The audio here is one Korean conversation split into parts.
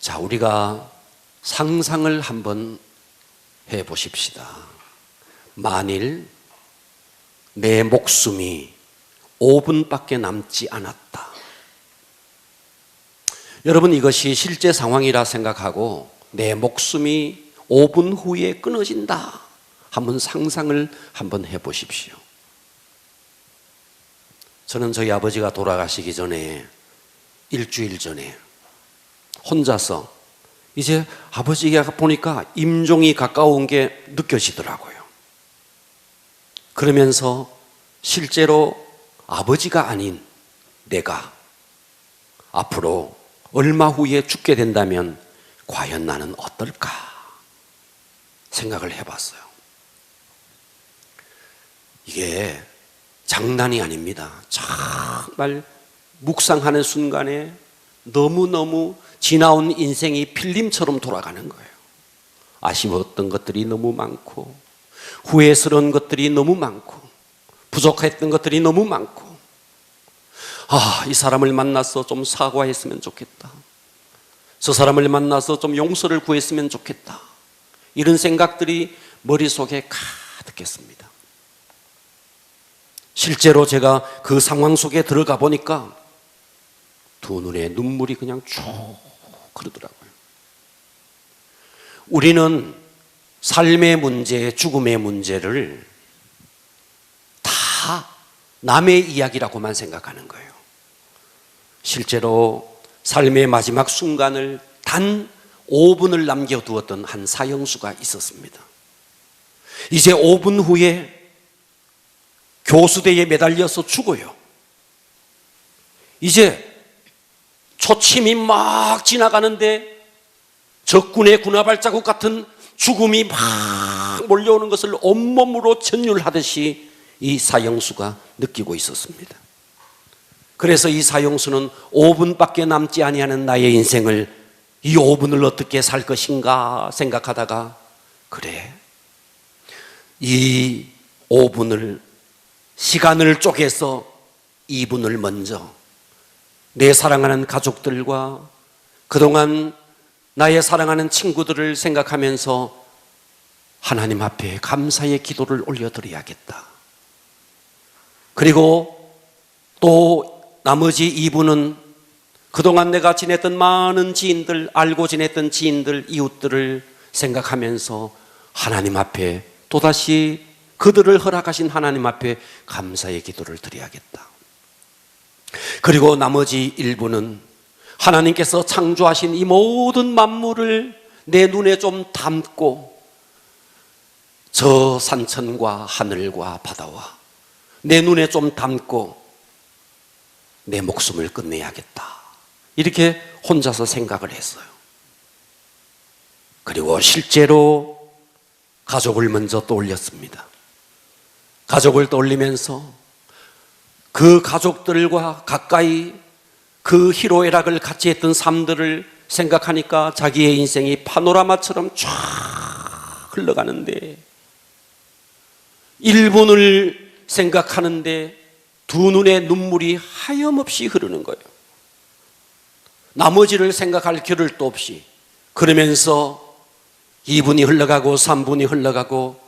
자, 우리가 상상을 한번 해 보십시다. 만일 내 목숨이 5분밖에 남지 않았다. 여러분, 이것이 실제 상황이라 생각하고 내 목숨이 5분 후에 끊어진다. 한번 상상을 한번 해 보십시오. 저는 저희 아버지가 돌아가시기 전에 일주일 전에 혼자서 이제 아버지가 보니까 임종이 가까운 게 느껴지더라고요. 그러면서 실제로 아버지가 아닌 내가 앞으로 얼마 후에 죽게 된다면 과연 나는 어떨까 생각을 해봤어요. 이게 장난이 아닙니다. 정말 묵상하는 순간에 너무너무 지나온 인생이 필름처럼 돌아가는 거예요. 아쉬웠던 것들이 너무 많고, 후회스러운 것들이 너무 많고, 부족했던 것들이 너무 많고, 이 사람을 만나서 좀 사과했으면 좋겠다. 저 사람을 만나서 좀 용서를 구했으면 좋겠다. 이런 생각들이 머릿속에 가득했습니다. 실제로 제가 그 상황 속에 들어가 보니까 두 눈에 눈물이 그냥 쭉 흐르더라고요. 우리는 삶의 문제, 죽음의 문제를 다 남의 이야기라고만 생각하는 거예요. 실제로 삶의 마지막 순간을 단 5분을 남겨두었던 한 사형수가 있었습니다. 이제 5분 후에 교수대에 매달려서 죽어요. 이제 초침이 막 지나가는데 적군의 군화발자국 같은 죽음이 막 몰려오는 것을 온몸으로 전율하듯이 이 사형수가 느끼고 있었습니다. 그래서 이 사형수는 5분밖에 남지 아니하는 나의 인생을, 이 5분을 어떻게 살 것인가 생각하다가, 그래, 이 5분을, 시간을 쪼개서 2분을 먼저 내 사랑하는 가족들과 그동안 나의 사랑하는 친구들을 생각하면서 하나님 앞에 감사의 기도를 올려드려야겠다. 그리고 또 나머지 2분은 그동안 내가 지냈던 많은 지인들, 알고 지냈던 지인들, 이웃들을 생각하면서 하나님 앞에 또다시 그들을 허락하신 하나님 앞에 감사의 기도를 드려야겠다. 그리고 나머지 1분은 하나님께서 창조하신 이 모든 만물을 내 눈에 좀 담고 저 산천과 하늘과 바다와 내 눈에 좀 담고 내 목숨을 끝내야겠다. 이렇게 혼자서 생각을 했어요. 그리고 실제로 가족을 먼저 떠올렸습니다. 가족을 떠올리면서 그 가족들과 가까이 그 희로애락을 같이 했던 삶들을 생각하니까 자기의 인생이 파노라마처럼 쫙 흘러가는데, 1분을 생각하는데 두 눈에 눈물이 하염없이 흐르는 거예요. 나머지를 생각할 겨를도 없이. 그러면서 2분이 흘러가고 3분이 흘러가고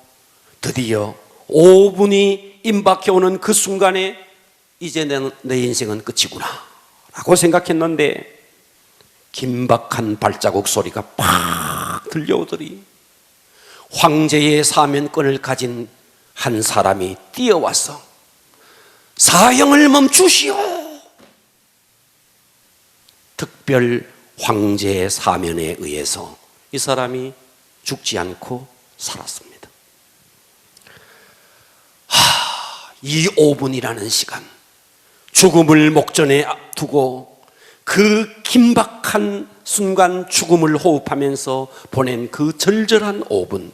드디어 5분이 임박해 오는 그 순간에 이제 내 인생은 끝이구나 라고 생각했는데, 긴박한 발자국 소리가 팍 들려오더니 황제의 사면권을 가진 한 사람이 뛰어와서 사형을 멈추시오. 특별 황제의 사면에 의해서 이 사람이 죽지 않고 살았습니다. 이 5분이라는 시간, 죽음을 목전에 두고 그 긴박한 순간 죽음을 호흡하면서 보낸 그 절절한 5분,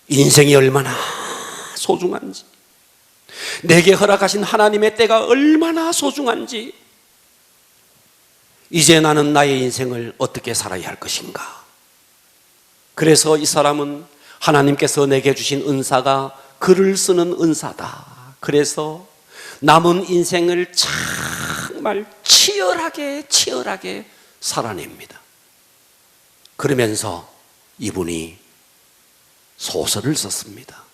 인생이 얼마나 소중한지, 내게 허락하신 하나님의 때가 얼마나 소중한지, 이제 나는 나의 인생을 어떻게 살아야 할 것인가. 그래서 이 사람은 하나님께서 내게 주신 은사가 글을 쓰는 은사다. 그래서 남은 인생을 정말 치열하게 살아냅니다. 그러면서 이분이 소설을 썼습니다.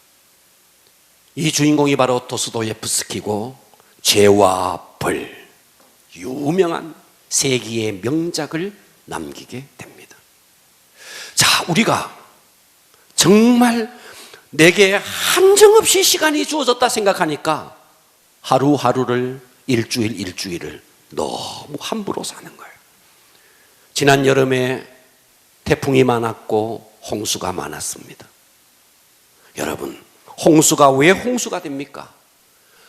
이 주인공이 바로 도스토예프스키고 죄와 벌, 유명한 세기의 명작을 남기게 됩니다. 자, 우리가 정말 내게 한정없이 시간이 주어졌다 생각하니까 하루하루를, 일주일을 너무 함부로 사는 거예요. 지난 여름에 태풍이 많았고 홍수가 많았습니다. 여러분, 홍수가 왜 홍수가 됩니까?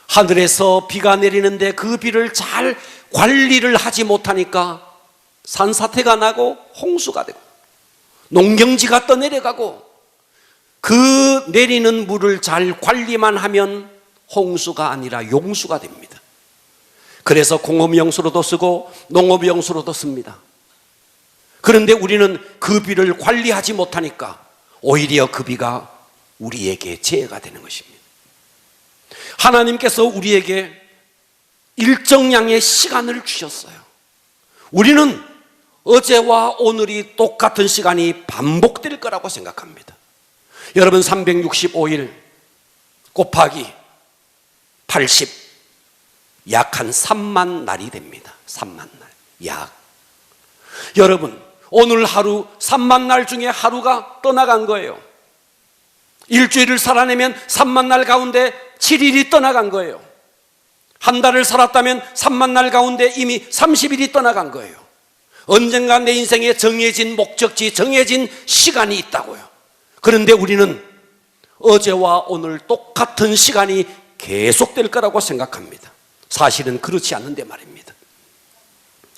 하늘에서 비가 내리는데 그 비를 잘 관리를 하지 못하니까 산사태가 나고 홍수가 되고, 농경지가 떠내려가고, 그 내리는 물을 잘 관리만 하면 홍수가 아니라 용수가 됩니다. 그래서 공업용수로도 쓰고 농업용수로도 씁니다. 그런데 우리는 그 비를 관리하지 못하니까 오히려 그 비가 우리에게 재해가 되는 것입니다. 하나님께서 우리에게 일정량의 시간을 주셨어요. 우리는 어제와 오늘이 똑같은 시간이 반복될 거라고 생각합니다. 여러분, 365일 곱하기 80, 약 한 3만 날이 됩니다. 3만 날, 약. 여러분, 오늘 하루 3만 날 중에 하루가 떠나간 거예요. 일주일을 살아내면 3만 날 가운데 7일이 떠나간 거예요. 한 달을 살았다면 3만 날 가운데 이미 30일이 떠나간 거예요. 언젠가 내 인생에 정해진 목적지, 정해진 시간이 있다고요. 그런데 우리는 어제와 오늘 똑같은 시간이 계속될 거라고 생각합니다. 사실은 그렇지 않는데 말입니다.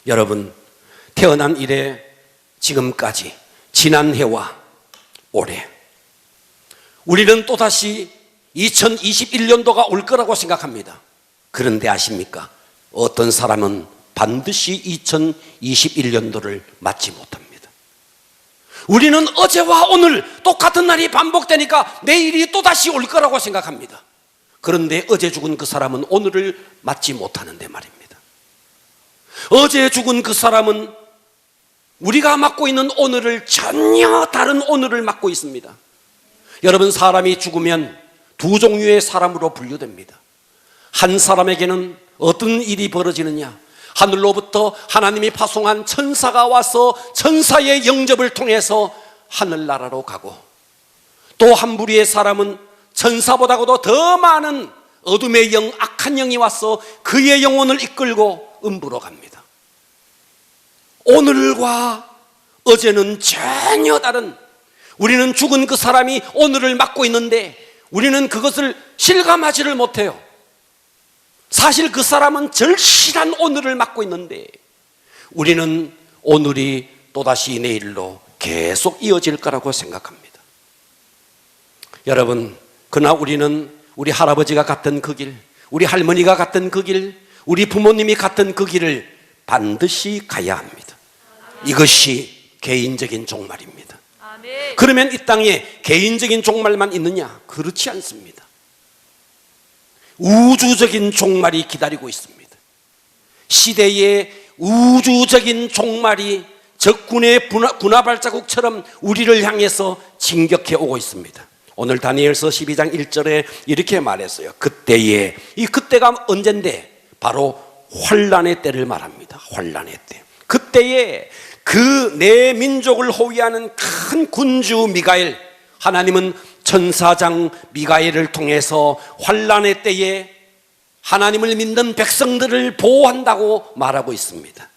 여러분, 태어난 이래 지금까지 지난해와 올해 우리는 또다시 2021년도가 올 거라고 생각합니다. 그런데 아십니까? 어떤 사람은 반드시 2021년도를 맞지 못합니다. 우리는 어제와 오늘 똑같은 날이 반복되니까 내일이 또다시 올 거라고 생각합니다. 그런데 어제 죽은 그 사람은 오늘을 맞지 못하는데 말입니다. 어제 죽은 그 사람은 우리가 맞고 있는 오늘을 전혀 다른 오늘을 맞고 있습니다. 여러분, 사람이 죽으면 두 종류의 사람으로 분류됩니다. 한 사람에게는 어떤 일이 벌어지느냐? 하늘로부터 하나님이 파송한 천사가 와서 천사의 영접을 통해서 하늘나라로 가고, 또 한 부류의 사람은 천사보다도 더 많은 어둠의 영, 악한 영이 와서 그의 영혼을 이끌고 음부로 갑니다. 오늘과 어제는 전혀 다른, 우리는 죽은 그 사람이 오늘을 맞고 있는데 우리는 그것을 실감하지를 못해요. 사실 그 사람은 절실한 오늘을 맞고 있는데 우리는 오늘이 또다시 내일로 계속 이어질 거라고 생각합니다. 여러분, 그러나 우리는 우리 할아버지가 갔던 그 길, 우리 할머니가 갔던 그 길, 우리 부모님이 갔던 그 길을 반드시 가야 합니다. 이것이 개인적인 종말입니다. 그러면 이 땅에 개인적인 종말만 있느냐? 그렇지 않습니다. 우주적인 종말이 기다리고 있습니다. 시대의 우주적인 종말이 적군의 군화 발자국처럼 우리를 향해서 진격해 오고 있습니다. 오늘 다니엘서 12장 1절에 이렇게 말했어요. 그때에, 이 그때가 언젠데 바로 환난의 때를 말합니다. 환난의 때. 그때에 그 내 민족을 호위하는 큰 군주 미가엘, 하나님은 천사장 미가엘을 통해서 환난의 때에 하나님을 믿는 백성들을 보호한다고 말하고 있습니다.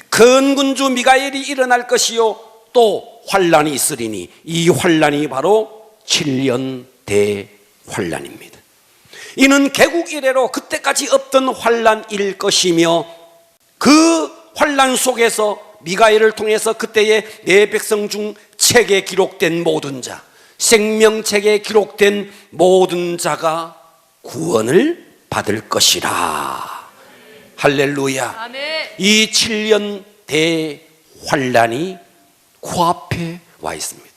큰 군주 미가엘이 일어날 것이요 또 환난이 있으리니 이 환난이 바로 7년 대환난입니다. 이는 개국 이래로 그때까지 없던 환난일 것이며, 그 환난 속에서 미가엘을 통해서 그때의 내 백성 중 책에 기록된 모든 자, 생명책에 기록된 모든 자가 구원을 받을 것이라. 할렐루야. 아멘. 이 7년 대환난이 코앞에 와 있습니다.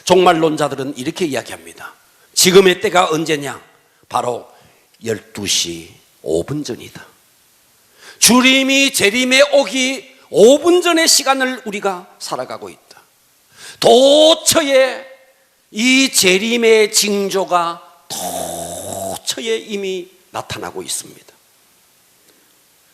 종말론자들은 이렇게 이야기합니다. 지금의 때가 언제냐? 바로 12시 5분 전이다. 주님이 재림에 오기 5분 전의 시간을 우리가 살아가고 있다. 도처에 이 재림의 징조가 도처에 이미 나타나고 있습니다.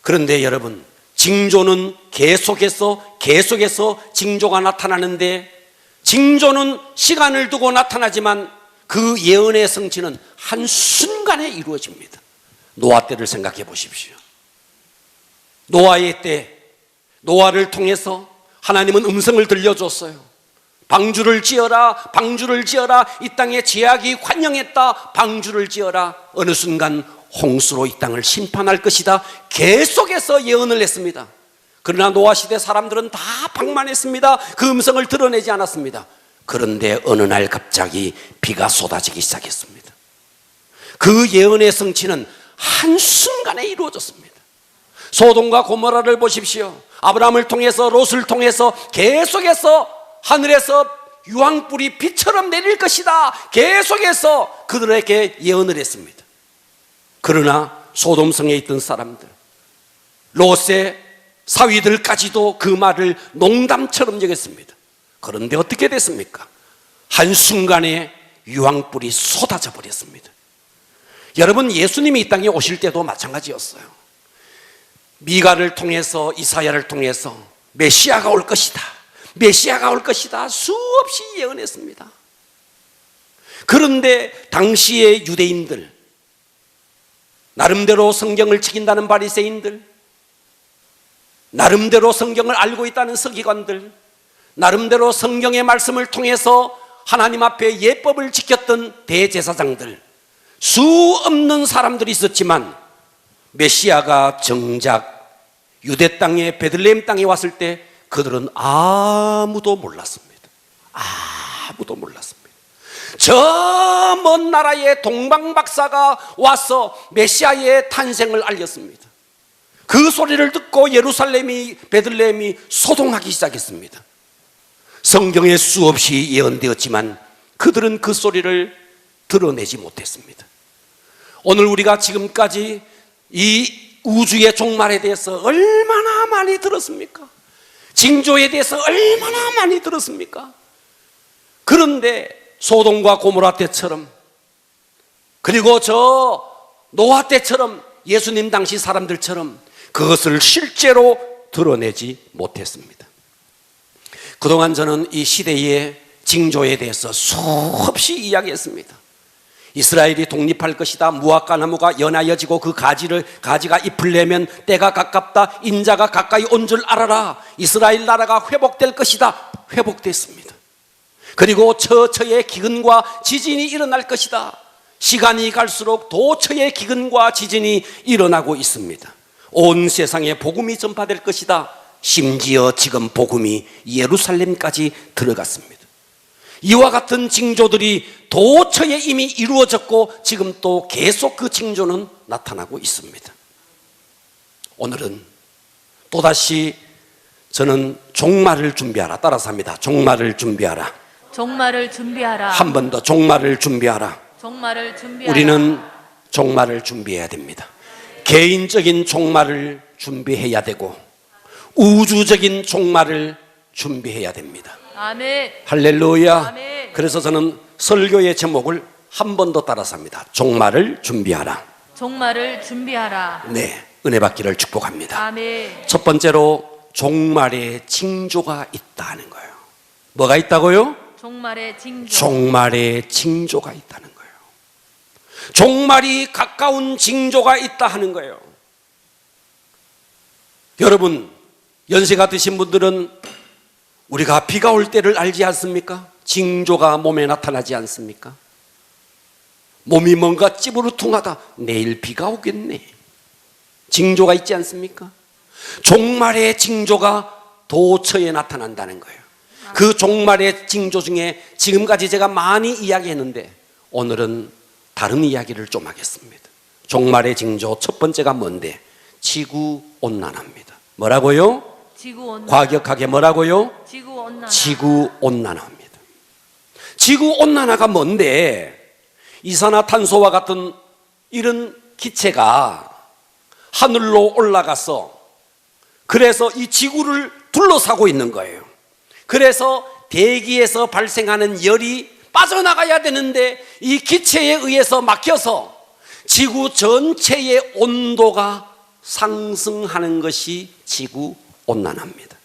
그런데 여러분, 징조는 계속해서 징조가 나타나는데, 징조는 시간을 두고 나타나지만 그 예언의 성취는 한순간에 이루어집니다. 노아 때를 생각해 보십시오. 노아의 때, 노아를 통해서 하나님은 음성을 들려줬어요. 방주를 지어라, 방주를 지어라. 이 땅에 죄악이 환영했다. 방주를 지어라. 어느 순간 홍수로 이 땅을 심판할 것이다. 계속해서 예언을 했습니다. 그러나 노아 시대 사람들은 다 방만했습니다. 그 음성을 드러내지 않았습니다. 그런데 어느 날 갑자기 비가 쏟아지기 시작했습니다. 그 예언의 성취는 한순간에 이루어졌습니다. 소돔과 고모라를 보십시오. 아브라함을 통해서, 롯을 통해서 계속해서 하늘에서 유황불이 비처럼 내릴 것이다. 계속해서 그들에게 예언을 했습니다. 그러나 소돔성에 있던 사람들, 롯의 사위들까지도 그 말을 농담처럼 여겼습니다. 그런데 어떻게 됐습니까? 한순간에 유황불이 쏟아져 버렸습니다. 여러분, 예수님이 이 땅에 오실 때도 마찬가지였어요. 미가를 통해서, 이사야를 통해서 메시아가 올 것이다, 메시아가 올 것이다 수없이 예언했습니다. 그런데 당시의 유대인들, 나름대로 성경을 지킨다는 바리새인들, 나름대로 성경을 알고 있다는 서기관들, 나름대로 성경의 말씀을 통해서 하나님 앞에 예법을 지켰던 대제사장들, 수 없는 사람들이 있었지만 메시아가 정작 유대 땅에, 베들레헴 땅에 왔을 때 그들은 아무도 몰랐습니다. 아무도 몰랐습니다. 저 먼 나라의 동방박사가 와서 메시아의 탄생을 알렸습니다. 그 소리를 듣고 예루살렘이, 베들레헴이 소동하기 시작했습니다. 성경에 수없이 예언되었지만 그들은 그 소리를 드러내지 못했습니다. 오늘 우리가 지금까지 이 우주의 종말에 대해서 얼마나 많이 들었습니까? 징조에 대해서 얼마나 많이 들었습니까? 그런데 소돔과 고모라 때처럼, 그리고 저 노아 때처럼, 예수님 당시 사람들처럼 그것을 실제로 드러내지 못했습니다. 그동안 저는 이 시대의 징조에 대해서 수없이 이야기했습니다. 이스라엘이 독립할 것이다. 무화과 나무가 연하여지고 그 가지가 잎을 내면 때가 가깝다. 인자가 가까이 온 줄 알아라. 이스라엘 나라가 회복될 것이다. 회복됐습니다. 그리고 처처의 기근과 지진이 일어날 것이다. 시간이 갈수록 도처의 기근과 지진이 일어나고 있습니다. 온 세상에 복음이 전파될 것이다. 심지어 지금 복음이 예루살렘까지 들어갔습니다. 이와 같은 징조들이 도처에 이미 이루어졌고 지금 또 계속 그 징조는 나타나고 있습니다. 오늘은 또다시 저는 종말을 준비하라, 따라서 합니다. 종말을 준비하라. 종말을 준비하라. 한 번 더, 종말을 준비하라. 종말을 준비하라. 우리는 종말을 준비해야 됩니다. 개인적인 종말을 준비해야 되고 우주적인 종말을 준비해야 됩니다. 아멘. 할렐루야. 아멘. 그래서 저는 설교의 제목을 한 번 더 따라서 합니다. 종말을 준비하라. 종말을 준비하라. 네, 은혜 받기를 축복합니다. 아멘. 첫 번째로 종말의 징조가 있다는 거예요. 뭐가 있다고요? 종말의 징조. 종말의 징조가 있다는 거예요. 종말이 가까운 징조가 있다 하는 거예요. 여러분, 연세가 드신 분들은 우리가 비가 올 때를 알지 않습니까? 징조가 몸에 나타나지 않습니까? 몸이 뭔가 찌부르퉁하다. 내일 비가 오겠네. 징조가 있지 않습니까? 종말의 징조가 도처에 나타난다는 거예요. 그 종말의 징조 중에 지금까지 제가 많이 이야기했는데 오늘은 다른 이야기를 좀 하겠습니다. 종말의 징조 첫 번째가 뭔데? 지구온난화입니다. 뭐라고요? 지구온난화. 과격하게 뭐라고요? 지구온난화. 지구온난화입니다. 지구온난화가 뭔데? 이산화탄소와 같은 이런 기체가 하늘로 올라가서 그래서 이 지구를 둘러싸고 있는 거예요. 그래서 대기에서 발생하는 열이 빠져나가야 되는데 이 기체에 의해서 막혀서 지구 전체의 온도가 상승하는 것이 지구온난화입니다.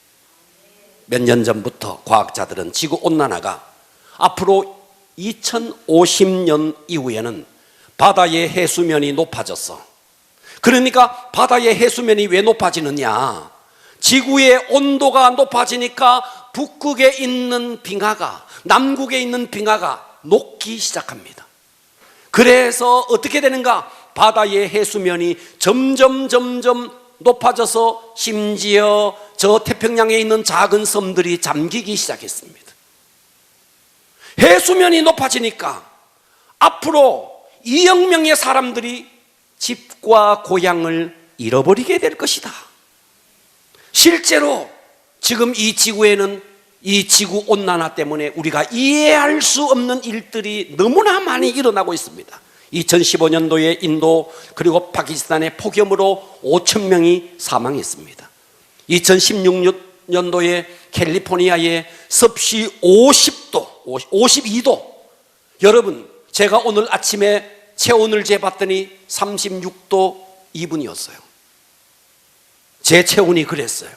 몇 년 전부터 과학자들은 지구온난화가 앞으로 2050년 이후에는 바다의 해수면이 높아졌어. 그러니까 바다의 해수면이 왜 높아지느냐? 지구의 온도가 높아지니까 북극에 있는 빙하가, 남극에 있는 빙하가 녹기 시작합니다. 그래서 어떻게 되는가? 바다의 해수면이 점점 높아져서 심지어 저 태평양에 있는 작은 섬들이 잠기기 시작했습니다. 해수면이 높아지니까 앞으로 2억 명의 사람들이 집과 고향을 잃어버리게 될 것이다. 실제로 지금 이 지구에는 이 지구온난화 때문에 우리가 이해할 수 없는 일들이 너무나 많이 일어나고 있습니다. 2015년도에 인도 그리고 파키스탄의 폭염으로 5천 명이 사망했습니다. 2016년도에 캘리포니아의 섭씨 52도. 여러분, 제가 오늘 아침에 체온을 재봤더니 36도 2분이었어요. 제 체온이 그랬어요.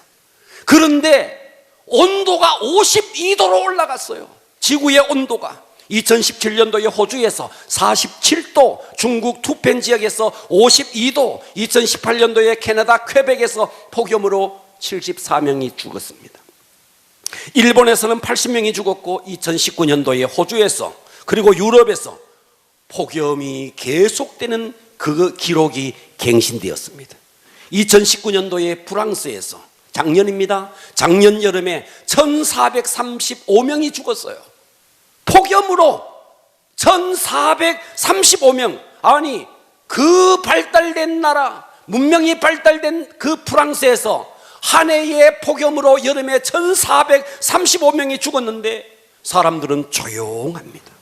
그런데 온도가 52도로 올라갔어요. 지구의 온도가. 2017년도에 호주에서 47도, 중국 투펜 지역에서 52도, 2018년도에 캐나다 퀘벡에서 폭염으로 74명이 죽었습니다. 일본에서는 80명이 죽었고 2019년도에 호주에서 그리고 유럽에서 폭염이 계속되는 그 기록이 갱신되었습니다. 2019년도에 프랑스에서 작년입니다. 작년 여름에 1435명이 죽었어요. 폭염으로 1435명. 아니, 그 발달된 나라, 문명이 발달된 그 프랑스에서 한 해의 폭염으로 여름에 1435명이 죽었는데 사람들은 조용합니다.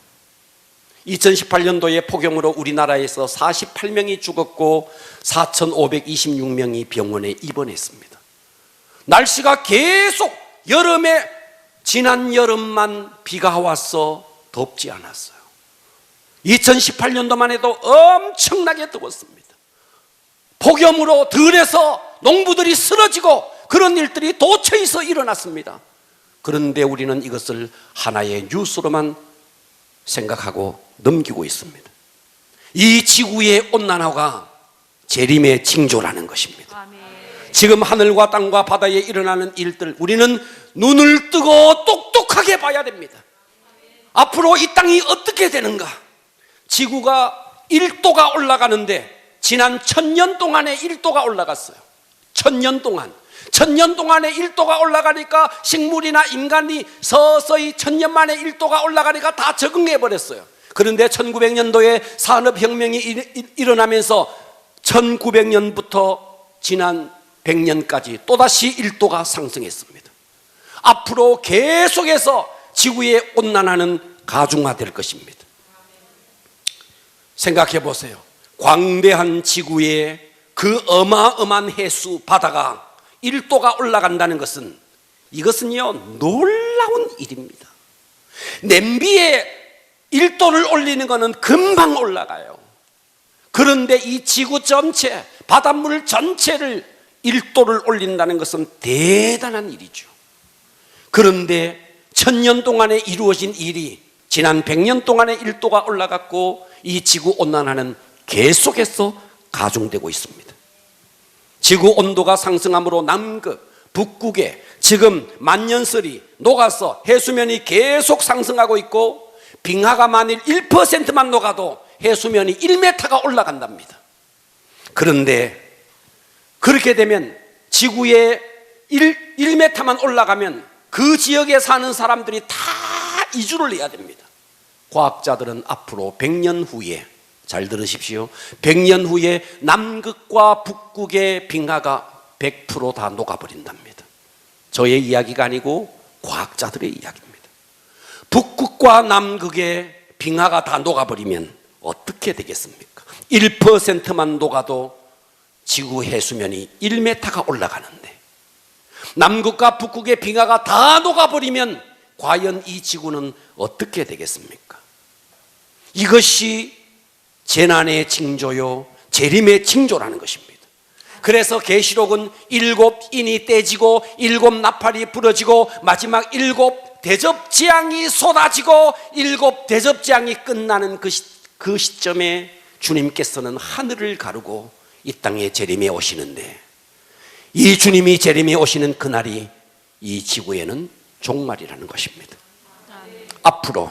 2018년도에 폭염으로 우리나라에서 48명이 죽었고 4,526명이 병원에 입원했습니다. 날씨가 계속 여름에 지난 여름만 비가 와서 덥지 않았어요. 2018년도만 해도 엄청나게 더웠습니다. 폭염으로 들에서 농부들이 쓰러지고 그런 일들이 도처에서 일어났습니다. 그런데 우리는 이것을 하나의 뉴스로만 생각하고 넘기고 있습니다. 이 지구의 온난화가 재림의 징조라는 것입니다. 아멘. 지금 하늘과 땅과 바다에 일어나는 일들, 우리는 눈을 뜨고 똑똑하게 봐야 됩니다. 앞으로 이 땅이 어떻게 되는가? 지구가 1도가 올라가는데 지난 1000년 동안에 1도가 올라갔어요. 1000년 동안에 1도가 올라가니까 식물이나 인간이 서서히 1000년 만에 1도가 올라가니까 다 적응해 버렸어요. 그런데 1900년도에 산업혁명이 일어나면서 1900년부터 지난 100년까지 또다시 1도가 상승했습니다. 앞으로 계속해서 지구의 온난화는 가중화될 것입니다. 생각해 보세요. 광대한 지구에 그 어마어마한 해수 바다가 1도가 올라간다는 것은 이것은요 놀라운 일입니다. 냄비에 1도를 올리는 것은 금방 올라가요. 그런데 이 지구 전체, 바닷물 전체를 1도를 올린다는 것은 대단한 일이죠. 그런데 1000년 동안에 이루어진 일이 지난 100년 동안에 1도가 올라갔고 이 지구 온난화는 계속해서 가중되고 있습니다. 지구 온도가 상승함으로 남극, 북극에 지금 만년설이 녹아서 해수면이 계속 상승하고 있고 빙하가 만일 1%만 녹아도 해수면이 1m가 올라간답니다. 그런데 그렇게 되면 지구에 1m만 올라가면 그 지역에 사는 사람들이 다 이주를 해야 됩니다. 과학자들은 앞으로 100년 후에, 잘 들으십시오, 100년 후에 남극과 북극의 빙하가 100% 다 녹아버린답니다. 저의 이야기가 아니고 과학자들의 이야기입니다. 북극과 남극의 빙하가 다 녹아버리면 어떻게 되겠습니까? 1%만 녹아도 지구 해수면이 1m가 올라가는데 남극과 북극의 빙하가 다 녹아버리면 과연 이 지구는 어떻게 되겠습니까? 이것이 재난의 징조요, 재림의 징조라는 것입니다. 그래서 계시록은 7인이 떼지고 7 나팔이 부러지고 마지막 7 대접재앙이 쏟아지고 7 대접재앙이 끝나는 그 시점에 주님께서는 하늘을 가르고 이 땅에 재림에 오시는데, 이 주님이 재림에 오시는 그날이 이 지구에는 종말이라는 것입니다. 앞으로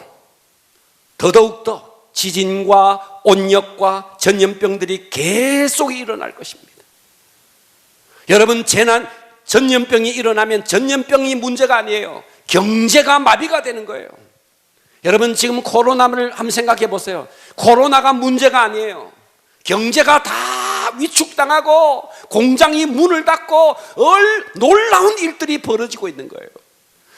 더더욱더 지진과 온역과 전염병들이 계속 일어날 것입니다. 여러분, 전염병이 일어나면 전염병이 문제가 아니에요. 경제가 마비가 되는 거예요. 여러분, 지금 코로나를 한번 생각해 보세요. 코로나가 문제가 아니에요. 경제가 다 위축당하고 공장이 문을 닫고 놀라운 일들이 벌어지고 있는 거예요.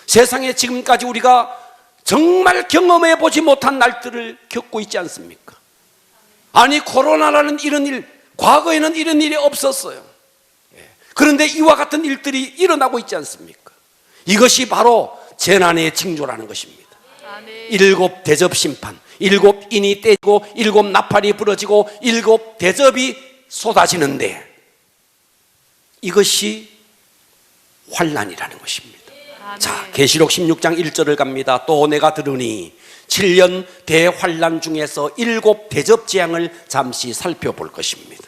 세상에 지금까지 우리가 정말 경험해 보지 못한 날들을 겪고 있지 않습니까? 아니, 코로나라는 이런 일, 과거에는 이런 일이 없었어요. 그런데 이와 같은 일들이 일어나고 있지 않습니까? 이것이 바로 재난의 징조라는 것입니다. 7 대접 심판, 7인이 떼지고 7 나팔이 부러지고 7 대접이 쏟아지는데, 이것이 환난이라는 것입니다. 자, 계시록 16장 1절을 갑니다. 또 내가 들으니 7년 대환난 중에서 7 대접재앙을 잠시 살펴볼 것입니다.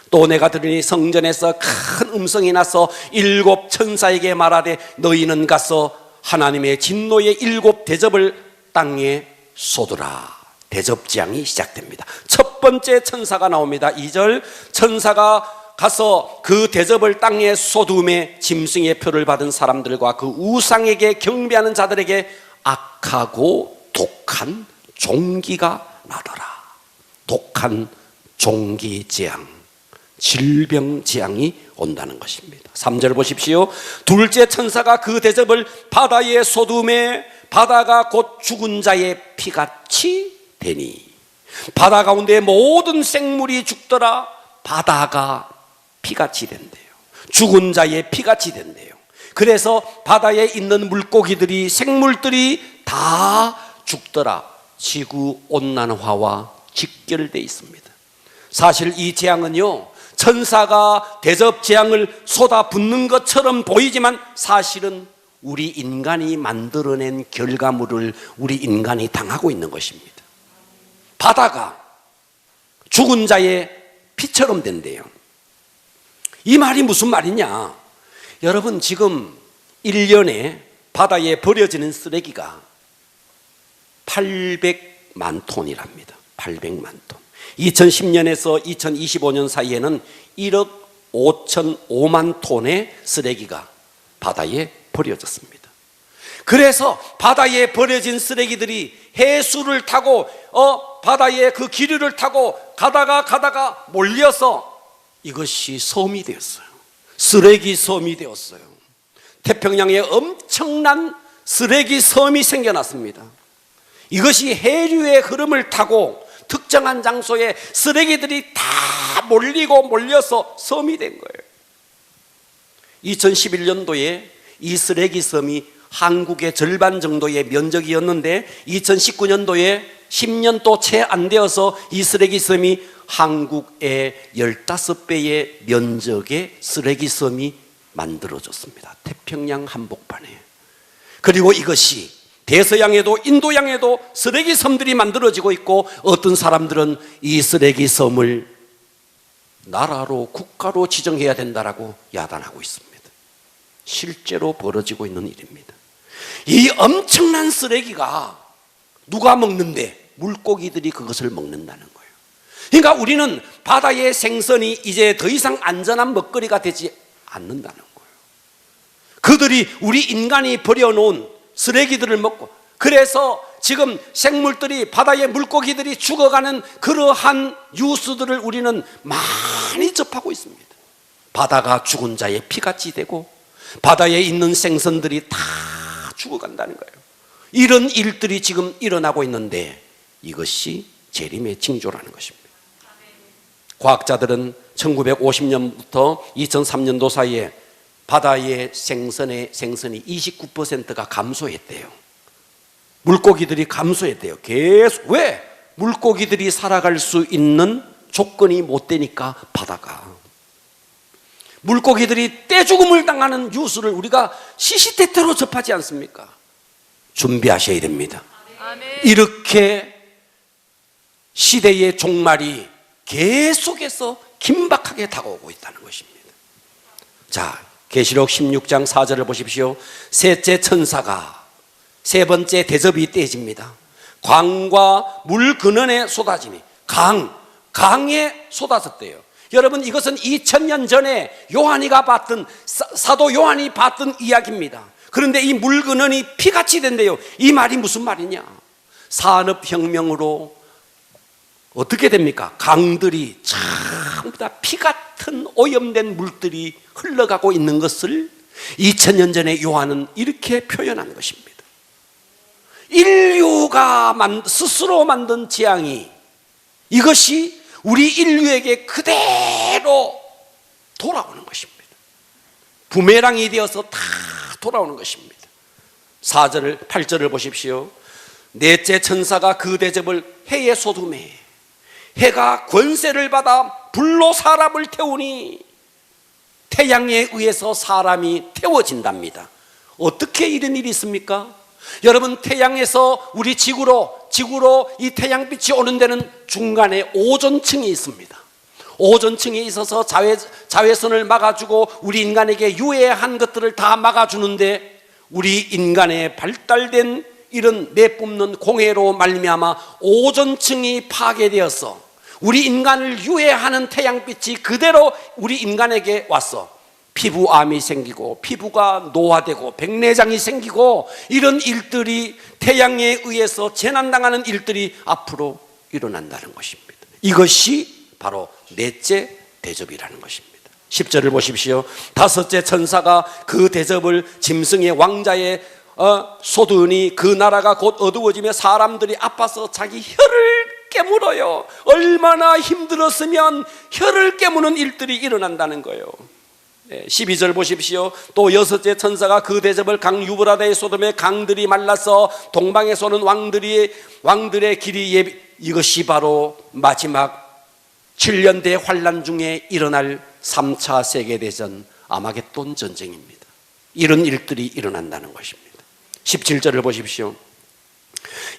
또 내가 들으니 성전에서 큰 음성이 나서 7 천사에게 말하되 너희는 가서 하나님의 진노의 7 대접을 땅에 쏟으라. 대접재앙이 시작됩니다. 첫 번째 천사가 나옵니다. 2절, 천사가 가서 그 대접을 땅에 쏟음에 짐승의 표를 받은 사람들과 그 우상에게 경배하는 자들에게 악하고 독한 종기가 나더라. 독한 종기재앙, 질병재앙이 온다는 것입니다. 3절 보십시오. 둘째 천사가 그 대접을 바다에 쏟음에 바다가 곧 죽은 자의 피같이 되니, 바다 가운데 모든 생물이 죽더라. 바다가 피같이 된대요. 죽은 자의 피같이 된대요. 그래서 바다에 있는 물고기들이, 생물들이 다 죽더라. 지구온난화와 직결되어 있습니다. 사실 이 재앙은요, 천사가 대접 재앙을 쏟아붓는 것처럼 보이지만 사실은 우리 인간이 만들어낸 결과물을 우리 인간이 당하고 있는 것입니다. 바다가 죽은 자의 피처럼 된대요. 이 말이 무슨 말이냐? 여러분, 지금 1년에 바다에 버려지는 쓰레기가 800만 톤이랍니다. 800만 톤. 2010년에서 2025년 사이에는 1억 5,500만 톤의 쓰레기가 바다에 버려졌습니다. 그래서 바다에 버려진 쓰레기들이 해수를 타고 바다에 그 기류를 타고 가다가 몰려서 이것이 섬이 되었어요. 쓰레기 섬이 되었어요. 태평양에 엄청난 쓰레기 섬이 생겨났습니다. 이것이 해류의 흐름을 타고 특정한 장소에 쓰레기들이 다 몰려서 섬이 된 거예요. 2011년도에 이 쓰레기 섬이 한국의 절반 정도의 면적이었는데 2019년도에 10년도 채 안 되어서 이 쓰레기 섬이 한국의 15배의 면적의 쓰레기 섬이 만들어졌습니다. 태평양 한복판에. 그리고 이것이 대서양에도 인도양에도 쓰레기 섬들이 만들어지고 있고, 어떤 사람들은 이 쓰레기 섬을 나라로, 국가로 지정해야 된다라고 야단하고 있습니다. 실제로 벌어지고 있는 일입니다. 이 엄청난 쓰레기가 누가 먹는데? 물고기들이 그것을 먹는다는 거예요. 그러니까 우리는 바다의 생선이 이제 더 이상 안전한 먹거리가 되지 않는다는 거예요. 그들이 우리 인간이 버려놓은 쓰레기들을 먹고, 그래서 지금 생물들이, 바다의 물고기들이 죽어가는 그러한 뉴스들을 우리는 많이 접하고 있습니다. 바다가 죽은 자의 피같이 되고 바다에 있는 생선들이 다 죽어간다는 거예요. 이런 일들이 지금 일어나고 있는데 이것이 재림의 징조라는 것입니다. 과학자들은 1950년부터 2003년도 사이에 바다의 생선이 29%가 감소했대요. 물고기들이 감소했대요. 계속. 왜? 물고기들이 살아갈 수 있는 조건이 못 되니까 바다가. 물고기들이 떼죽음을 당하는 뉴스를 우리가 시시때때로 접하지 않습니까? 준비하셔야 됩니다. 아멘. 이렇게 시대의 종말이 계속해서 긴박하게 다가오고 있다는 것입니다. 자, 계시록 16장 4절을 보십시오. 셋째 천사가 세 번째 대접이 떼집니다. 광과 물 근원에 쏟아지니 강에 쏟아졌대요. 여러분, 이것은 2000년 전에 요한이가 봤던, 사도 요한이 봤던 이야기입니다. 그런데 이 물 근원이 피같이 된대요. 이 말이 무슨 말이냐? 산업혁명으로 어떻게 됩니까? 강들이 전부 다 피 같은 오염된 물들이 흘러가고 있는 것을 2000년 전에 요한은 이렇게 표현한 것입니다. 인류가 스스로 만든 재앙이, 이것이 우리 인류에게 그대로 돌아오는 것입니다. 부메랑이 되어서 다 돌아오는 것입니다. 8절을 보십시오. 넷째 천사가 그 대접을 해에 쏟음에 해가 권세를 받아 불로 사람을 태우니 태양에 의해서 사람이 태워진답니다. 어떻게 이런 일이 있습니까? 여러분, 태양에서 우리 지구로 이 태양빛이 오는 데는 중간에 오존층이 있습니다. 오존층에 있어서 자외선을 막아주고 우리 인간에게 유해한 것들을 다 막아주는데, 우리 인간의 발달된 이런 내뿜는 공해로 말미암아 오존층이 파괴되어서 우리 인간을 유해하는 태양빛이 그대로 우리 인간에게 왔어. 피부암이 생기고 피부가 노화되고 백내장이 생기고, 이런 일들이 태양에 의해서 재난당하는 일들이 앞으로 일어난다는 것입니다. 이것이 바로 넷째 대접이라는 것입니다. 10절을 보십시오. 다섯째 천사가 그 대접을 짐승의 왕자의 쏟으니 그 나라가 곧 어두워지며 사람들이 아파서 자기 혀를 깨물어요. 얼마나 힘들었으면 혀를 깨무는 일들이 일어난다는 거예요. 12절 보십시오. 또 여섯째 천사가 그 대접을 강 유브라데에 쏟으며 강들이 말라서 동방에 쏘는 왕들의 길이 이것이 바로 마지막 7년대 환란 중에 일어날 3차 세계대전 아마겟돈 전쟁입니다. 이런 일들이 일어난다는 것입니다. 17절을 보십시오.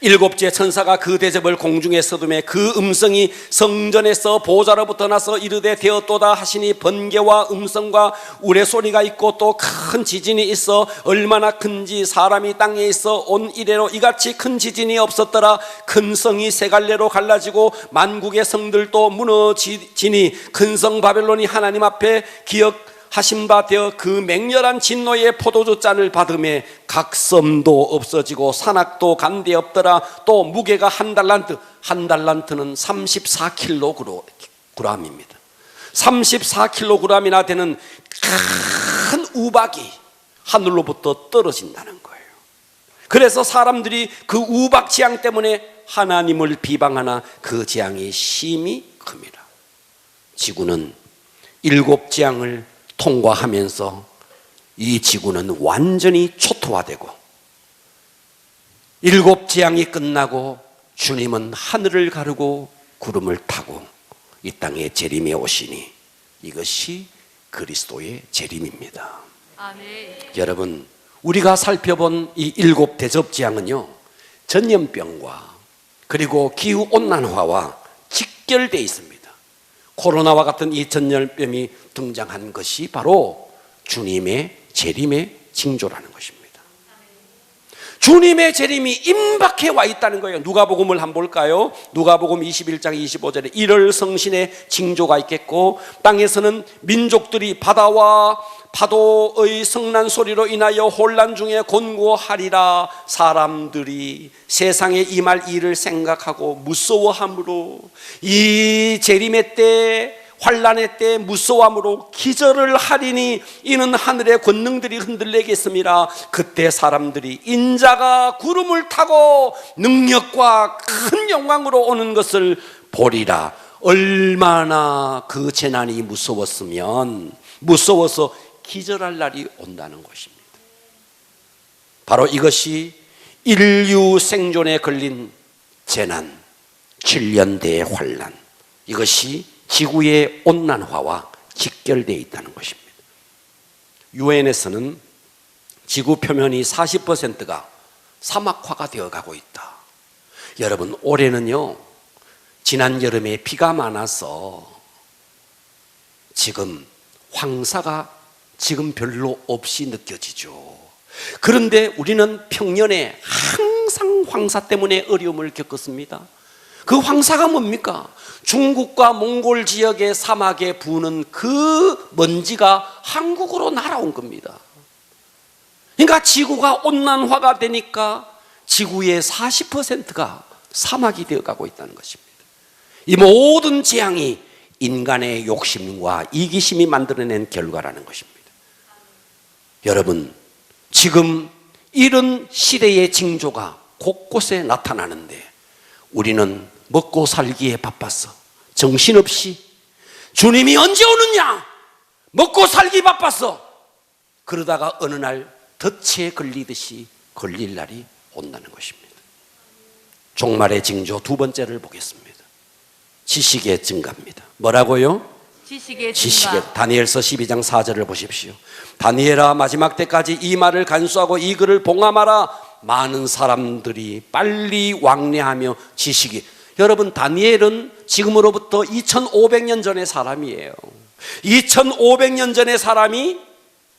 일곱째 천사가 그 대접을 공중에 쏟으매 그 음성이 성전에서 보좌로부터 나서 이르되 되었도다 하시니 번개와 음성과 우레소리가 있고 또 큰 지진이 있어 얼마나 큰지 사람이 땅에 있어 온 이래로 이같이 큰 지진이 없었더라. 큰 성이 세 갈래로 갈라지고 만국의 성들도 무너지니 큰 성 바벨론이 하나님 앞에 하신 바 되어 그 맹렬한 진노의 포도주 잔을 받음에 각 섬도 없어지고 산악도 간데 없더라. 또 무게가 한 달란트는 34kg입니다. 34kg이나 되는 큰 우박이 하늘로부터 떨어진다는 거예요. 그래서 사람들이 그 우박 재앙 때문에 하나님을 비방하나 그 재앙이 심히 큽니다. 지구는 7 재앙을 통과하면서 이 지구는 완전히 초토화되고 7 재앙이 끝나고 주님은 하늘을 가르고 구름을 타고 이 땅에 재림해 오시니 이것이 그리스도의 재림입니다. 아멘. 여러분, 우리가 살펴본 이 7 대접 재앙은요, 전염병과 그리고 기후온난화와 직결되어 있습니다. 코로나와 같은 이 전염병이 등장한 것이 바로 주님의 재림의 징조라는 것입니다. 주님의 재림이 임박해 와 있다는 거예요. 누가복음을 한번 볼까요? 누가복음 21장 25절에 이럴 성신의 징조가 있겠고 땅에서는 민족들이 바다와 파도의 성난 소리로 인하여 혼란 중에 곤고하리라. 사람들이 세상에 임할 일을 생각하고 무서워함으로 이 재림의 때 환란의 때 무서워함으로 기절을 하리니 이는 하늘의 권능들이 흔들리겠습니다. 그때 사람들이 인자가 구름을 타고 능력과 큰 영광으로 오는 것을 보리라. 얼마나 그 재난이 무서웠으면 무서워서 기절할 날이 온다는 것입니다. 바로 이것이 인류 생존에 걸린 재난, 7년 대환란, 이것이 지구의 온난화와 직결되어 있다는 것입니다. 유엔에서는 지구 표면이 40%가 사막화가 되어가고 있다. 여러분, 올해는요, 지난 여름에 비가 많아서 지금 황사가 지금 별로 없이 느껴지죠. 그런데 우리는 평년에 항상 황사 때문에 어려움을 겪었습니다. 그 황사가 뭡니까? 중국과 몽골 지역의 사막에 부는 그 먼지가 한국으로 날아온 겁니다. 그러니까 지구가 온난화가 되니까 지구의 40%가 사막이 되어가고 있다는 것입니다. 이 모든 재앙이 인간의 욕심과 이기심이 만들어낸 결과라는 것입니다. 여러분, 지금 이런 시대의 징조가 곳곳에 나타나는데 우리는 먹고 살기에 바빠서 정신없이 주님이 언제 오느냐? 먹고 살기 바빠서 그러다가 어느 날 덫에 걸리듯이 걸릴 날이 온다는 것입니다. 종말의 징조 두 번째를 보겠습니다. 지식의 증가입니다. 뭐라고요? 지식의 증가. 다니엘서 12장 4절을 보십시오. 다니엘아, 마지막 때까지 이 말을 간수하고 이 글을 봉함하라. 많은 사람들이 빨리 왕래하며 지식이. 여러분, 다니엘은 지금으로부터 2500년 전의 사람이에요. 2500년 전의 사람이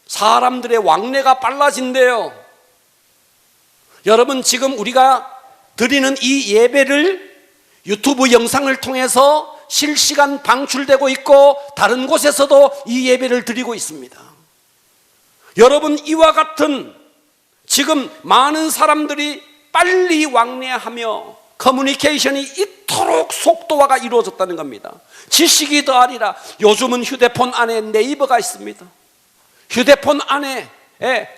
사람들의 왕래가 빨라진대요. 여러분, 지금 우리가 드리는 이 예배를 유튜브 영상을 통해서 실시간 방출되고 있고 다른 곳에서도 이 예배를 드리고 있습니다. 여러분, 이와 같은 지금 많은 사람들이 빨리 왕래하며 커뮤니케이션이 이토록 속도화가 이루어졌다는 겁니다. 지식이 더하리라. 요즘은 휴대폰 안에 네이버가 있습니다. 휴대폰 안에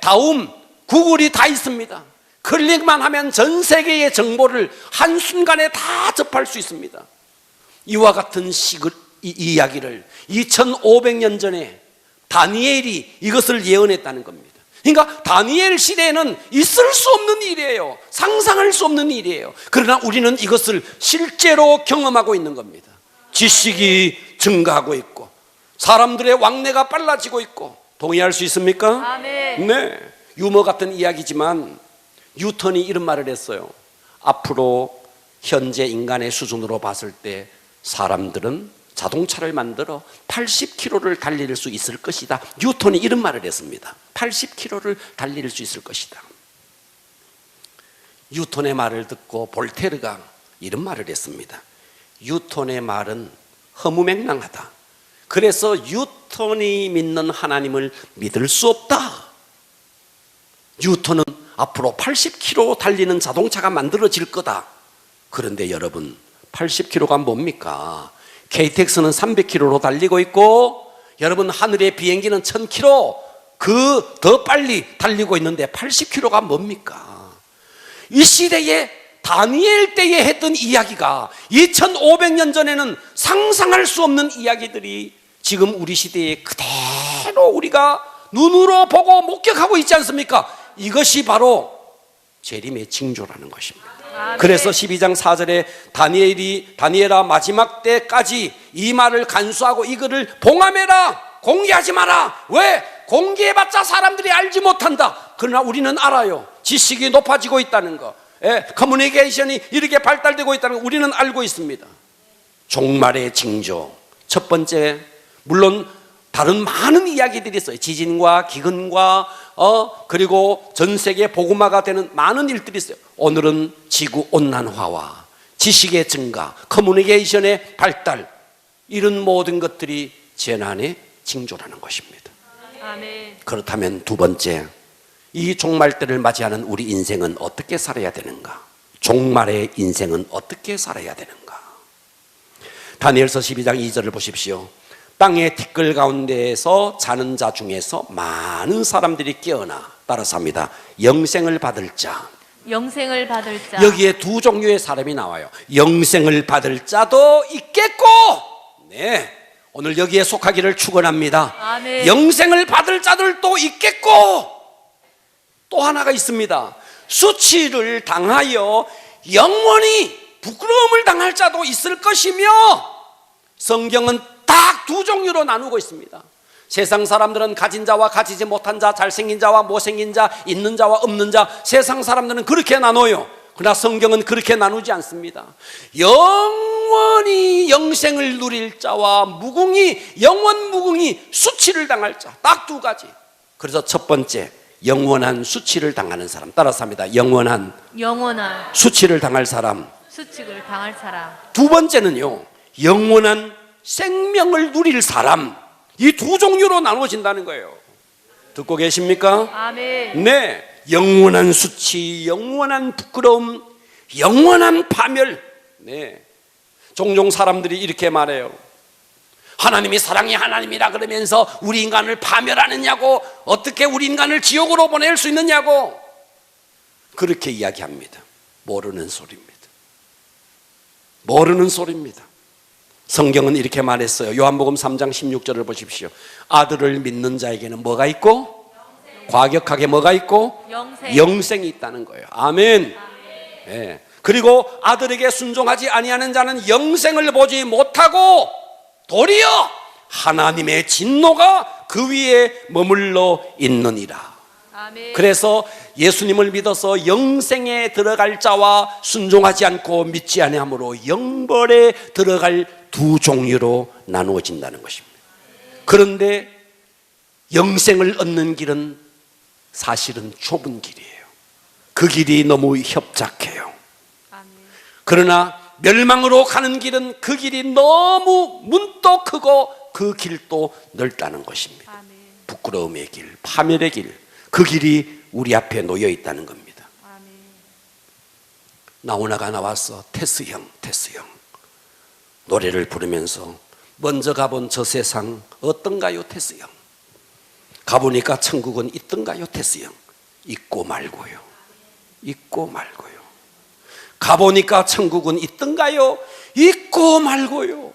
다음, 구글이 다 있습니다. 클릭만 하면 전 세계의 정보를 한순간에 다 접할 수 있습니다. 이와 같은 이야기를 2500년 전에 다니엘이 이것을 예언했다는 겁니다. 그러니까 다니엘 시대에는 있을 수 없는 일이에요. 상상할 수 없는 일이에요. 그러나 우리는 이것을 실제로 경험하고 있는 겁니다. 지식이 증가하고 있고 사람들의 왕래가 빨라지고 있고. 동의할 수 있습니까? 아멘. 네. 유머 같은 이야기지만 뉴턴이 이런 말을 했어요. 앞으로 현재 인간의 수준으로 봤을 때 사람들은 자동차를 만들어 80km를 달릴 수 있을 것이다. 뉴턴이 이런 말을 했습니다. 80km를 달릴 수 있을 것이다. 뉴턴의 말을 듣고 볼테르가 이런 말을 했습니다. 뉴턴의 말은 허무맹랑하다. 그래서 뉴턴이 믿는 하나님을 믿을 수 없다. 뉴턴은 앞으로 80km 달리는 자동차가 만들어질 거다. 그런데 여러분, 80km가 뭡니까? KTX는 300km로 달리고 있고 여러분, 하늘의 비행기는 1000km 그 더 빨리 달리고 있는데 80km가 뭡니까? 이 시대에 다니엘 때에 했던 이야기가 2500년 전에는 상상할 수 없는 이야기들이 지금 우리 시대에 그대로 우리가 눈으로 보고 목격하고 있지 않습니까? 이것이 바로 재림의 징조라는 것입니다. 그래서 12장 4절에 다니엘아, 마지막 때까지 이 말을 간수하고 이거를 봉함해라. 공개하지 마라. 왜? 공개해봤자 사람들이 알지 못한다. 그러나 우리는 알아요. 지식이 높아지고 있다는 거, 커뮤니케이션이 이렇게 발달되고 있다는 거 우리는 알고 있습니다. 종말의 징조 첫 번째, 물론 다른 많은 이야기들이 있어요. 지진과 기근과 그리고 전 세계 복음화가 되는 많은 일들이 있어요. 오늘은 지구 온난화와 지식의 증가, 커뮤니케이션의 발달, 이런 모든 것들이 재난의 징조라는 것입니다. 아멘. 그렇다면 두 번째, 이 종말 때를 맞이하는 우리 인생은 어떻게 살아야 되는가? 종말의 인생은 어떻게 살아야 되는가? 다니엘서 12장 2절을 보십시오. 땅의 티끌 가운데에서 자는 자 중에서 많은 사람들이 깨어나, 따라서 합니다. 영생을 받을 자. 영생을 받을 자. 여기에 두 종류의 사람이 나와요. 영생을 받을 자도 있겠고, 네, 오늘 여기에 속하기를 축원합니다. 아멘. 영생을 받을 자들도 있겠고 또 하나가 있습니다. 수치를 당하여 영원히 부끄러움을 당할 자도 있을 것이며, 성경은 딱 두 종류로 나누고 있습니다. 세상 사람들은 가진 자와 가지지 못한 자, 잘생긴 자와 못생긴 자, 있는 자와 없는 자, 세상 사람들은 그렇게 나눠요. 그러나 성경은 그렇게 나누지 않습니다. 영원히 영생을 누릴 자와 영원 무궁히 수치를 당할 자, 딱 두 가지. 그래서 첫 번째, 영원한 수치를 당하는 사람. 따라서 합니다. 영원한 수치를 당할 사람. 수치를 당할 사람. 두 번째는요, 영원한 생명을 누릴 사람. 이 두 종류로 나눠진다는 거예요. 듣고 계십니까? 아멘. 네, 영원한 수치, 영원한 부끄러움, 영원한 파멸. 네, 종종 사람들이 이렇게 말해요. 하나님이 사랑의 하나님이라 그러면서 우리 인간을 파멸하느냐고, 어떻게 우리 인간을 지옥으로 보낼 수 있느냐고 그렇게 이야기합니다. 모르는 소리입니다. 모르는 소리입니다. 성경은 이렇게 말했어요. 요한복음 3장 16절을 보십시오. 아들을 믿는 자에게는 뭐가 있고? 과격하게 뭐가 있고? 영생이 있다는 거예요. 아멘. 네. 그리고 아들에게 순종하지 아니하는 자는 영생을 보지 못하고 도리어 하나님의 진노가 그 위에 머물러 있느니라. 아멘. 그래서 예수님을 믿어서 영생에 들어갈 자와 순종하지 않고 믿지 아니함으로 영벌에 들어갈 두 종류로 나누어진다는 것입니다. 그런데 영생을 얻는 길은 사실은 좁은 길이에요. 그 길이 너무 협착해요. 아멘. 그러나 멸망으로 가는 길은 그 길이 너무 문도 크고 그 길도 넓다는 것입니다. 아멘. 부끄러움의 길, 파멸의 길, 그 길이 우리 앞에 놓여 있다는 겁니다. 아멘. 나오나가 나와서 테스 형 노래를 부르면서 먼저 가본 저 세상 어떤가요 테스 형? 가보니까 천국은 있던가요 테스 형? 있고 말고요. 있고 말고요. 가보니까 천국은 있던가요? 있고 말고요.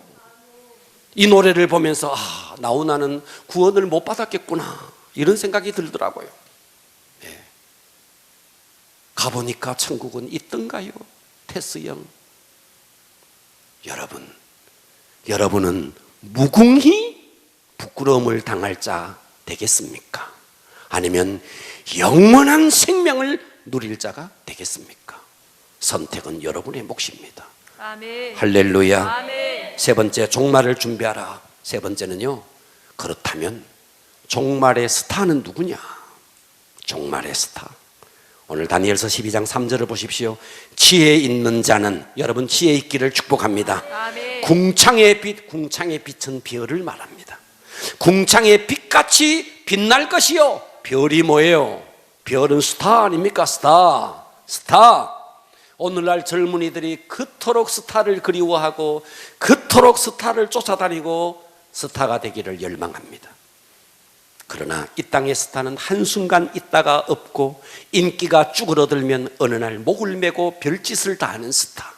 이 노래를 보면서 나오나는 구원을 못 받았겠구나 이런 생각이 들더라고요. 네. 가보니까 천국은 있던가요? 테스 형. 여러분은 무궁히 부끄러움을 당할 자 되겠습니까? 아니면 영원한 생명을 누릴 자가 되겠습니까? 선택은 여러분의 몫입니다. 아멘. 할렐루야. 아멘. 세 번째, 종말을 준비하라. 세 번째는요, 그렇다면 종말의 스타는 누구냐? 종말의 스타. 오늘 다니엘서 12장 3절을 보십시오. 지혜 있는 자는, 여러분 지혜 있기를 축복합니다. 아멘. 궁창의 빛은 별을 말합니다. 궁창의 빛같이 빛날 것이요. 별이 뭐예요? 별은 스타 아닙니까? 스타. 오늘날 젊은이들이 그토록 스타를 그리워하고 그토록 스타를 쫓아다니고 스타가 되기를 열망합니다. 그러나 이 땅의 스타는 한순간 있다가 없고 인기가 쭈그러들면 어느 날 목을 메고 별짓을 다 하는 스타.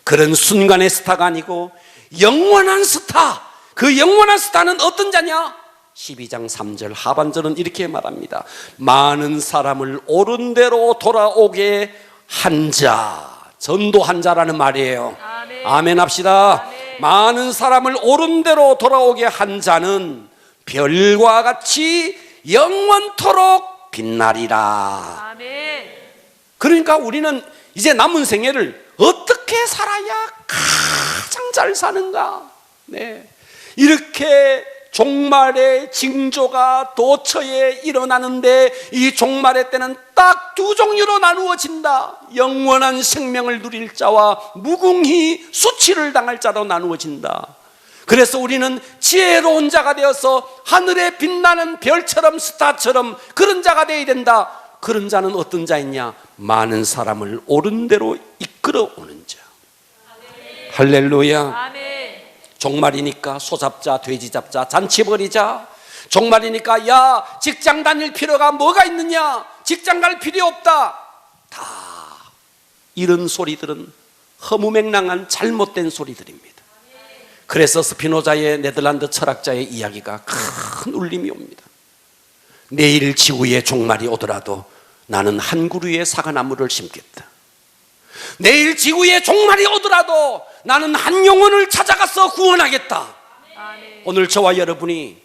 그런 순간의 스타가 아니고 영원한 스타. 그 영원한 스타는 어떤 자냐? 12장 3절 하반절은 이렇게 말합니다. 많은 사람을 옳은 대로 돌아오게 한 자, 전도한 자라는 말이에요. 아멘. 아멘 합시다. 아멘. 많은 사람을 옳은 대로 돌아오게 한 자는 별과 같이 영원토록 빛나리라. 아멘. 그러니까 우리는 이제 남은 생애를 어떻게 살아야 가장 잘 사는가? 네. 이렇게 종말의 징조가 도처에 일어나는데 이 종말의 때는 딱 두 종류로 나누어진다. 영원한 생명을 누릴 자와 무궁히 수치를 당할 자로 나누어진다. 그래서 우리는 지혜로운 자가 되어서 하늘에 빛나는 별처럼 스타처럼 그런 자가 되어야 된다. 그런 자는 어떤 자이냐? 많은 사람을 옳은 대로 이끌어오는 자. 아멘. 할렐루야. 아멘. 종말이니까 소 잡자, 돼지 잡자, 잔치 벌이자. 종말이니까 야 직장 다닐 필요가 뭐가 있느냐? 직장 갈 필요 없다. 다 이런 소리들은 허무맹랑한 잘못된 소리들입니다. 그래서 스피노자의 네덜란드 철학자의 이야기가 큰 울림이 옵니다. 내일 지구의 종말이 오더라도 나는 한 그루의 사과나무를 심겠다. 내일 지구의 종말이 오더라도 나는 한 영혼을 찾아가서 구원하겠다. 아멘. 오늘 저와 여러분이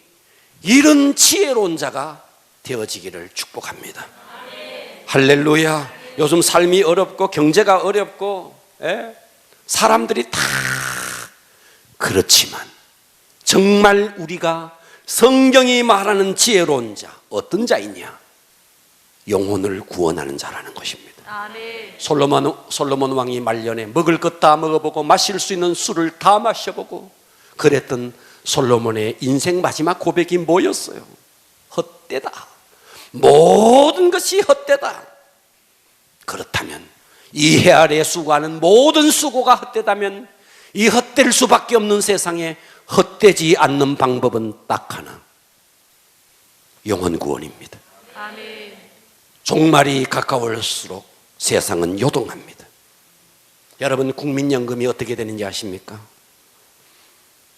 이런 지혜로운 자가 되어지기를 축복합니다. 할렐루야. 요즘 삶이 어렵고 경제가 어렵고 사람들이 다 그렇지만 정말 우리가 성경이 말하는 지혜로운 자 어떤 자이냐? 영혼을 구원하는 자라는 것입니다. 아멘. 솔로몬 왕이 말년에 먹을 것 다 먹어보고 마실 수 있는 술을 다 마셔보고 그랬던 솔로몬의 인생 마지막 고백이 뭐였어요? 헛되다. 모든 것이 헛되다. 그렇다면 이 해 아래 수고하는 모든 수고가 헛되다면 이 헛될 수밖에 없는 세상에 헛되지 않는 방법은 딱 하나, 영혼 구원입니다. 아멘. 종말이 가까울수록 세상은 요동합니다. 여러분, 국민연금이 어떻게 되는지 아십니까?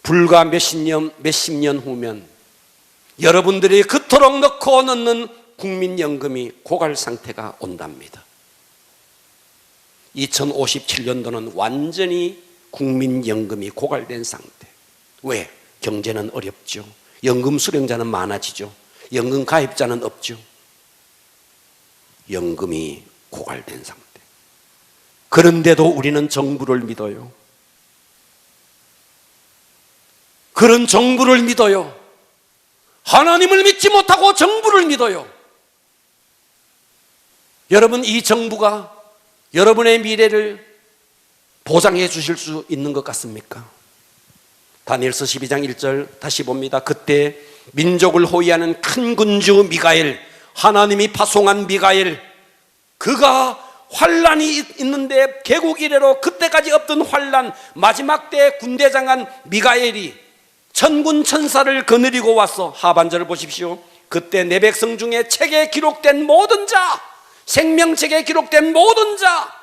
불과 몇십 년 후면 여러분들이 그토록 넣고 넣는 국민연금이 고갈 상태가 온답니다. 2057년도는 완전히 국민연금이 고갈된 상태. 왜? 경제는 어렵죠. 연금 수령자는 많아지죠. 연금 가입자는 없죠. 연금이 고갈된 상태. 그런데도 우리는 정부를 믿어요. 그런 정부를 믿어요. 하나님을 믿지 못하고 정부를 믿어요. 여러분, 이 정부가 여러분의 미래를 보장해 주실 수 있는 것 같습니까? 다니엘서 12장 1절 다시 봅니다. 그때 민족을 호위하는 큰 군주 미가엘, 하나님이 파송한 미가엘, 그가 환란이 있는데 개국 이래로 그때까지 없던 환란, 마지막 때 군대장관 미가엘이 천군 천사를 거느리고 와서, 하반절을 보십시오. 그때 내 백성 중에 책에 기록된 모든 자, 생명책에 기록된 모든 자,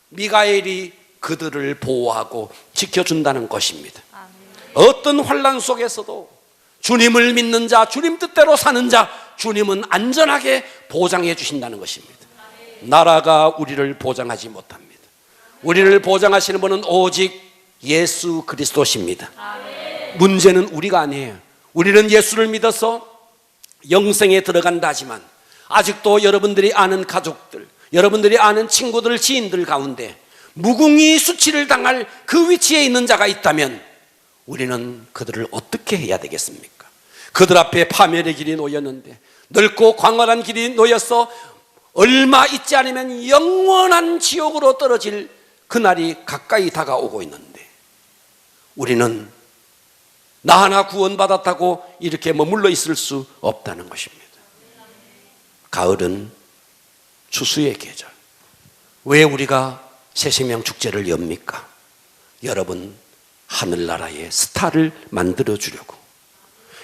미가엘이 그들을 보호하고 지켜준다는 것입니다. 아멘. 어떤 환란 속에서도 주님을 믿는 자, 주님 뜻대로 사는 자, 주님은 안전하게 보장해 주신다는 것입니다. 나라가 우리를 보장하지 못합니다. 우리를 보장하시는 분은 오직 예수 그리스도십니다. 아멘. 문제는 우리가 아니에요. 우리는 예수를 믿어서 영생에 들어간다 하지만 아직도 여러분들이 아는 가족들, 여러분들이 아는 친구들, 지인들 가운데 무궁히 수치를 당할 그 위치에 있는 자가 있다면 우리는 그들을 어떻게 해야 되겠습니까? 그들 앞에 파멸의 길이 놓였는데, 넓고 광활한 길이 놓여서 얼마 있지 않으면 영원한 지옥으로 떨어질 그날이 가까이 다가오고 있는데, 우리는 나 하나 구원받았다고 이렇게 머물러 있을 수 없다는 것입니다. 가을은 추수의 계절. 왜 우리가 새생명 축제를 엽니까? 여러분, 하늘나라의 스타를 만들어 주려고.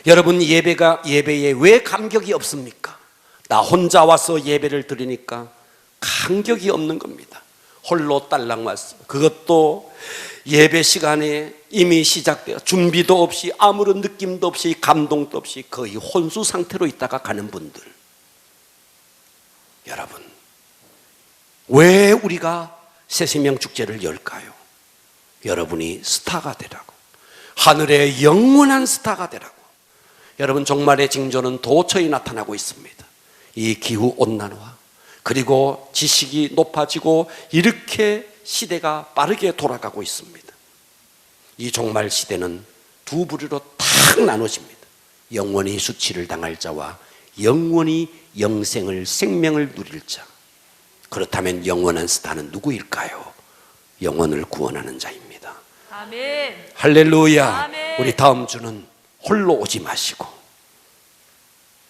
여러분, 예배에 왜 감격이 없습니까? 나 혼자 와서 예배를 드리니까 감격이 없는 겁니다. 홀로 딸랑 왔어. 그것도 예배 시간에 이미 시작되어 준비도 없이, 아무런 느낌도 없이, 감동도 없이 거의 혼수 상태로 있다가 가는 분들. 여러분, 왜 우리가 새생명 축제를 열까요? 여러분이 스타가 되라고, 하늘의 영원한 스타가 되라고. 여러분, 종말의 징조는 도처에 나타나고 있습니다. 이 기후온난화, 그리고 지식이 높아지고 이렇게 시대가 빠르게 돌아가고 있습니다. 이 종말 시대는 두 부류로 탁 나눠집니다. 영원히 수치를 당할 자와 영원히 영생을, 생명을 누릴 자. 그렇다면 영원한 스타는 누구일까요? 영혼을 구원하는 자입니다. 아멘. 할렐루야. 아멘. 우리 다음 주는 홀로 오지 마시고,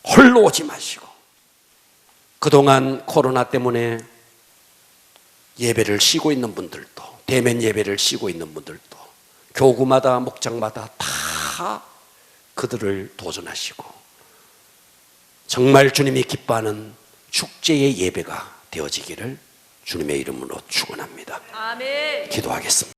홀로 오지 마시고, 그동안 코로나 때문에 예배를 쉬고 있는 분들도, 대면 예배를 쉬고 있는 분들도, 교구마다 목장마다 다 그들을 도전하시고 정말 주님이 기뻐하는 축제의 예배가 되어지기를 주님의 이름으로 축원합니다. 아멘. 기도하겠습니다.